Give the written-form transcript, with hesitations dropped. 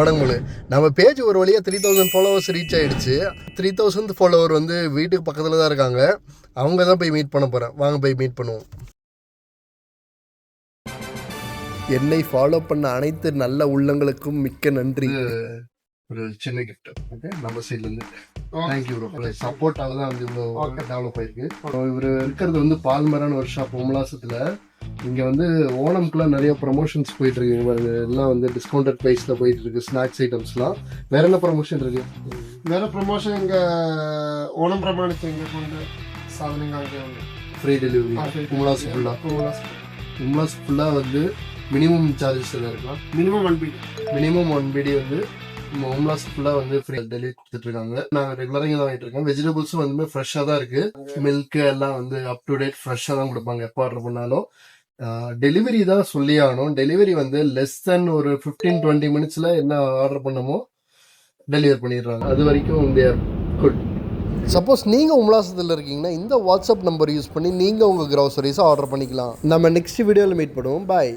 வணக்கங்களே, நம்ம பேஜ் ஒரு வழியாக 3000 ஃபாலோவர்ஸ் ரீச் ஆகிடுச்சு. 3000 ஃபாலோவர் வந்து வீட்டுக்கு பக்கத்தில் தான் இருக்காங்க. அவங்க தான் போய் மீட் பண்ண போகிறேன். வாங்க போய் மீட் பண்ணுவோம். என்னை ஃபாலோ பண்ண அனைத்து நல்ல உள்ளங்களுக்கும் மிக்க நன்றி. ஒரு சின்ன கிஃப்ட் ஓகே நம்ம சைட்லேருந்து. Thank you bro. சப்போர்ட்டாக தான் வந்து இவ்வளோ டெவலப் ஆயிருக்கு. இவர் இருக்கிறது வந்து பால்மரான ஒரு ஷாப் உமலாசத்தில். இங்கே வந்து ஓணம்க்குலாம் நிறைய ப்ரமோஷன்ஸ் போயிட்டு இருக்கு. எல்லாம் வந்து டிஸ்கவுண்டட் ப்ரைஸில் போயிட்டு இருக்கு. ஸ்நாக்ஸ் ஐட்டம்ஸ்லாம் வேற என்ன ப்ரமோஷன் இருக்கு? வேற ப்ரமோஷன் இங்கே ஓணம் பிரமாணித்து இங்கே கொண்டு சாதனைங்க அங்கே வந்து ஃப்ரீ டெலிவரி உமலாஸ் ஃபுல்லாக வந்து மினிமம் சார்ஜஸ் எல்லாம் இருக்கலாம். மினிமம் 1 பிடி வந்து உமலாஸ் ஃபுல்லாக வந்து ஃப்ரீ டெலிவரி கொடுத்துட்ருக்காங்க. நாங்கள் ரெகுலராக இங்கே தான் வாங்கிட்டு இருக்கோம். வெஜிடபிள்ஸும் வந்து ஃப்ரெஷ்ஷாக தான் இருக்குது. மில்க்கு எல்லாம் வந்து அப் டு டேட் ஃப்ரெஷ்ஷாக தான் கொடுப்பாங்க. எப்போ ஆர்டர் பண்ணாலும் டெலிவரி தான் சொல்லி ஆகணும். டெலிவரி வந்து லெஸ் தென் ஒரு 15-20 மினிட்ஸில் என்ன ஆர்டர் பண்ணமோ டெலிவரி பண்ணிடுறாங்க. அது வரைக்கும் குட். சப்போஸ் நீங்கள் உமலாசத்தில் இருக்கீங்கன்னா இந்த வாட்ஸ்அப் நம்பர் யூஸ் பண்ணி நீங்கள் உங்கள் க்ராசரிஸை ஆர்டர் பண்ணிக்கலாம். நம்ம நெக்ஸ்ட் வீடியோவில் மீட் பண்ணுவோம். பாய்.